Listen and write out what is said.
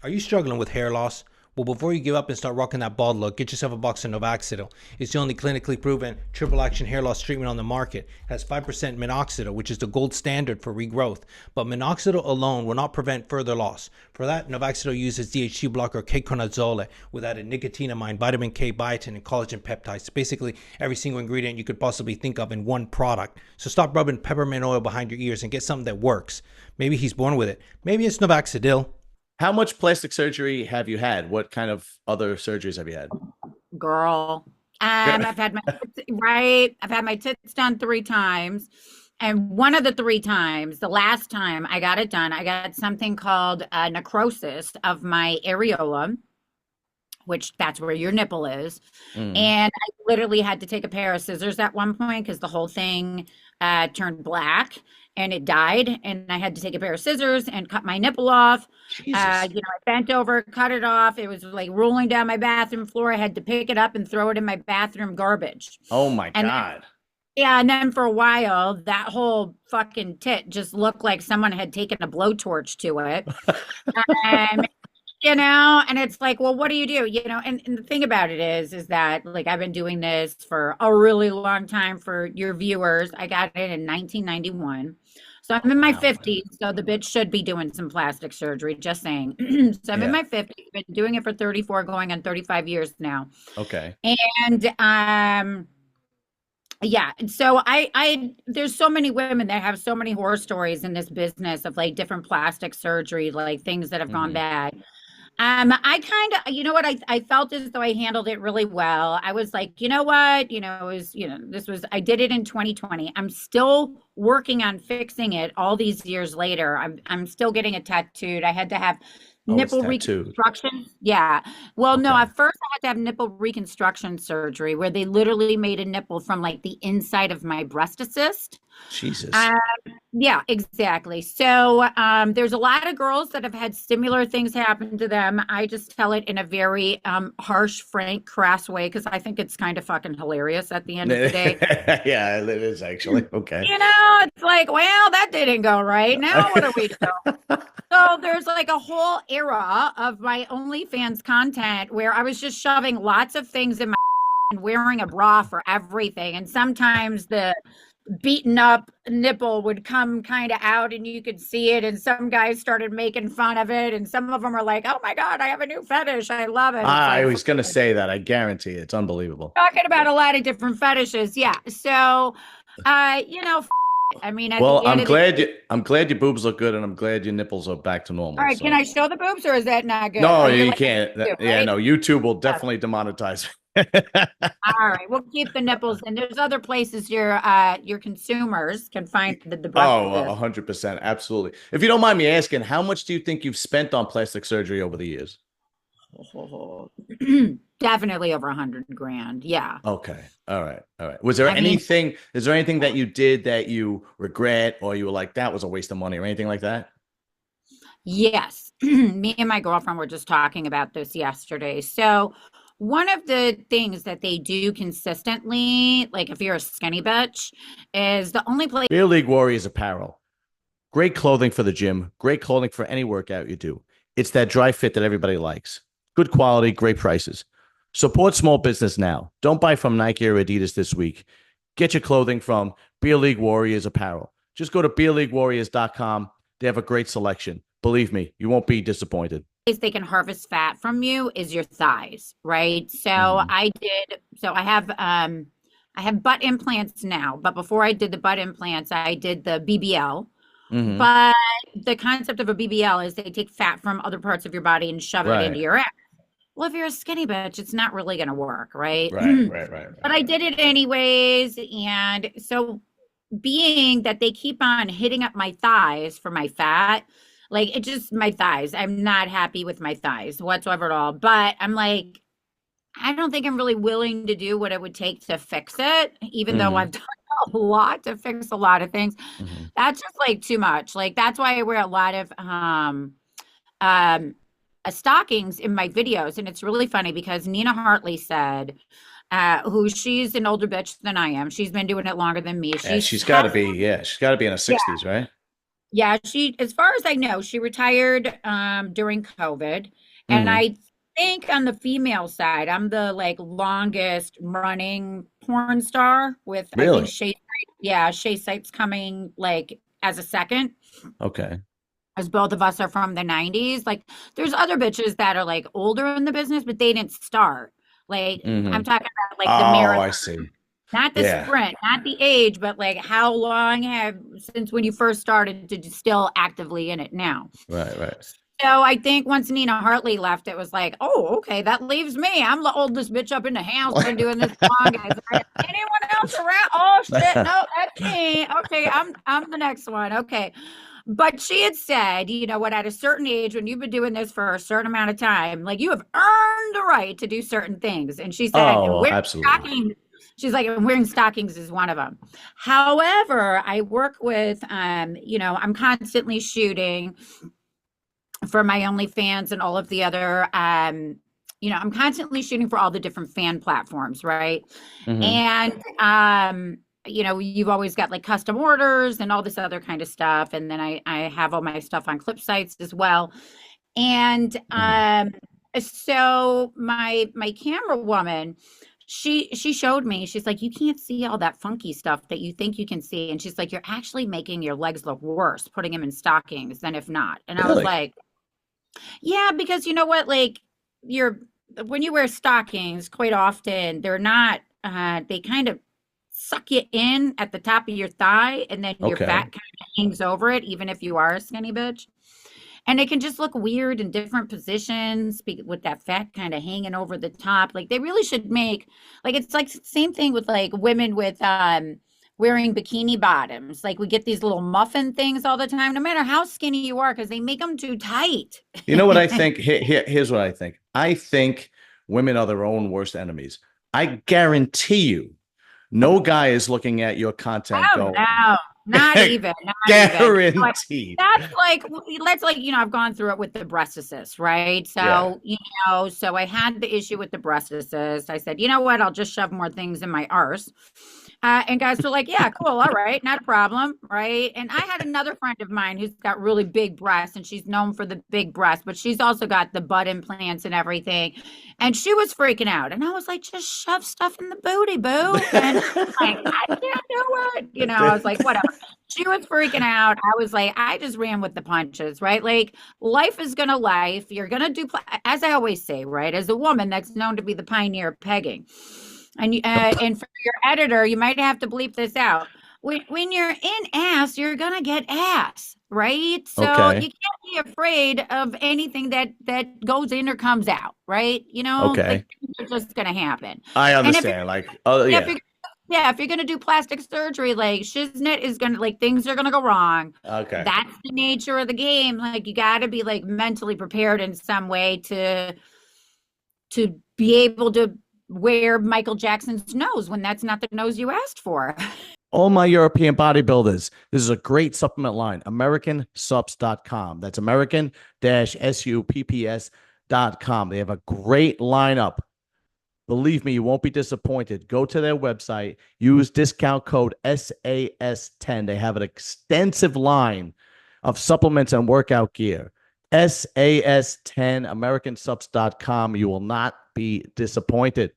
Are you struggling with hair loss? Well, before you give up and start rocking that bald look, get yourself a box of Novaxidil. It's the only clinically proven triple action hair loss treatment on the market. It has 5% minoxidil, which is the gold standard for regrowth. But minoxidil alone will not prevent further loss. For that, Novaxidil uses DHT blocker ketoconazole with added nicotinamide, vitamin K, biotin, and collagen peptides. Basically, every single ingredient you could possibly think of in one product. So stop rubbing peppermint oil behind your ears and get something that works. Maybe he's born with it. Maybe it's Novaxidil. How much plastic surgery have you had? What kind of other surgeries have you had? Girl. I've had my I've had my tits done 3 times. And one of the 3 times, the last time I got it done, I got something called necrosis of my areola, which that's where your nipple is. And I literally had to take a pair of scissors at one point because the whole thing turned black and it died. And I had to take a pair of scissors and cut my nipple off. I bent over, cut it off. It was like rolling down my bathroom floor. I had to pick it up and throw it in my bathroom garbage. Oh my God. Yeah, and then for a while, that whole fucking tit just looked like someone had taken a blowtorch to it. And it's like, well, what do? And the thing about it is that like I've been doing this for a really long time for your viewers. I got it in 1991. So I'm in my 50s, so the bitch should be doing some plastic surgery, just saying. So I'm in my 50s, been doing it for 34, going on 35 years now. Okay. And and so I there's so many women that have so many horror stories in this business of like different plastic surgery, like things that have gone bad. I kind of, I felt as though I handled it really well. I was like, I did it in 2020. I'm still working on fixing it all these years later. I'm still getting it tattooed. I had to have nipple reconstruction. Yeah. Well, no, at first I had to have nipple reconstruction surgery where they literally made a nipple from like the inside of my breast assist. Jesus. Yeah, exactly. So there's a lot of girls that have had similar things happen to them. I just tell it in a very harsh, frank, crass way because I think it's kind of fucking hilarious at the end of the day. Yeah, it is actually. Okay. It's like, well, that didn't go right. Now what do we do? So there's like a whole era of my OnlyFans content where I was just shoving lots of things in my and wearing a bra for everything. And sometimes the beaten up nipple would come kind of out and you could see it, and some guys started making fun of it, and some of them are like, oh my God, I have a new fetish, I love it. I was gonna say that. I guarantee it's unbelievable. Talking about a lot of different fetishes. So I mean, well, I'm glad your boobs look good, and I'm glad your nipples are back to normal. All right, can I show the boobs, or is that not good? No, you can't. Yeah, no, YouTube will definitely demonetize. All right, we'll keep the nipples, and there's other places your consumers can find the breast. Oh, 100%, absolutely. If you don't mind me asking, how much do you think you've spent on plastic surgery over the years? Definitely over $100,000. Yeah. Okay. All right. Was there anything? Is there anything that you did that you regret, or you were like, that was a waste of money, or anything like that? Yes. Me and my girlfriend were just talking about this yesterday. So one of the things that they do consistently, like if you're a skinny bitch, is the only place. Beer League Warriors apparel. Great clothing for the gym. Great clothing for any workout you do. It's that dry fit that everybody likes. Good quality, great prices. Support small business now. Don't buy from Nike or Adidas this week. Get your clothing from Beer League Warriors apparel. Just go to beerleaguewarriors.com. They have a great selection. Believe me, you won't be disappointed. They can harvest fat from you is your thighs, right? So I have butt implants now, but before I did the butt implants, I did the BBL. But the concept of a BBL is they take fat from other parts of your body and shove it into your ass. Well, if you're a skinny bitch, it's not really going to work, right? Right. But I did it anyways. And so being that they keep on hitting up my thighs for my fat, like it just, my thighs, I'm not happy with my thighs whatsoever at all. But I'm like, I don't think I'm really willing to do what it would take to fix it, even though I've done a lot to fix a lot of things. That's just like too much. Like, that's why I wear a lot of stockings in my videos. And it's really funny because Nina Hartley said, she's an older bitch than I am. She's been doing it longer than me. She's got to be in her 60s, right? Yeah, she, as far as I know, she retired during COVID. And Hmm. I think on the female side, I'm the like longest running porn star with I think Really? Shay Sipes coming like as a second, Okay. as both of us are from the 90s. Like there's other bitches that are like older in the business, but they didn't start. Like Hmm. I'm talking about like the Oh, marathon, I see. not the Yeah. sprint, not the age, but like how long have since when you first started to still actively in it now. Right, right. So I think once Nina Hartley left, it was like, oh, okay, that leaves me. I'm the oldest bitch up in the house. Been doing this longest. Anyone else around? Oh shit, no, that's me. Okay, I'm the next one. Okay. But she had said, you know what, at a certain age, when you've been doing this for a certain amount of time, like you have earned the right to do certain things. And she said, and Oh, wearing absolutely. stockings, she's like, and wearing stockings is one of them. However, I work with, I'm constantly shooting for my OnlyFans and all of the other, I'm constantly shooting for all the different fan platforms, right? Hmm. And, you've always got like custom orders and all this other kind of stuff. And then I have all my stuff on clip sites as well. And Hmm. so my camera woman, she showed me, she's like, you can't see all that funky stuff that you think you can see. And she's like, you're actually making your legs look worse putting them in stockings than if not. And I was Really? like, yeah, because you know what? Like you're when you wear stockings, quite often they're not they kind of suck you in at the top of your thigh and then your Okay. fat kind of hangs over it, even if you are a skinny bitch. And it can just look weird in different positions with that fat kind of hanging over the top. Like they really should make like it's like same thing with like women with wearing bikini bottoms. Like we get these little muffin things all the time, no matter how skinny you are, because they make them too tight. You know what I think? Here's what I think. I think women are their own worst enemies. I guarantee you, no guy is looking at your content Oh going, no, not even, not even. But guaranteed. that's like, I've gone through it with the breast assist, right? Yeah. So, so I had the issue with the breast assist. I said, you know what? I'll just shove more things in my arse. And guys were like, yeah, cool. All right. Not a problem. Right. And I had another friend of mine who's got really big breasts and she's known for the big breasts, but she's also got the butt implants and everything. And she was freaking out. And I was like, just shove stuff in the booty, boo. And she's like, I can't do it. I was like, whatever. She was freaking out. I was like, I just ran with the punches, right? Like, life is going to life. You're going to do, as I always say, right? As a woman that's known to be the pioneer of pegging. And for your editor, you might have to bleep this out. When you're in ass, you're gonna get ass, right? So you Okay. can't be afraid of anything that goes in or comes out, right? Like Okay. things are just gonna happen. I And if you're understand. Like, oh yeah, if yeah. you're yeah, if you're gonna do plastic surgery, like shiznit is gonna like things are gonna go wrong. Okay. That's the nature of the game. Like you got to be like mentally prepared in some way to be able to wear Michael Jackson's nose when that's not the nose you asked for. All my European bodybuilders, this is a great supplement line. AmericanSupps.com. That's American-Supps.com. They have a great lineup. Believe me, you won't be disappointed. Go to their website, use discount code SAS10. They have an extensive line of supplements and workout gear. SAS10, AmericanSupps.com. You will not be disappointed.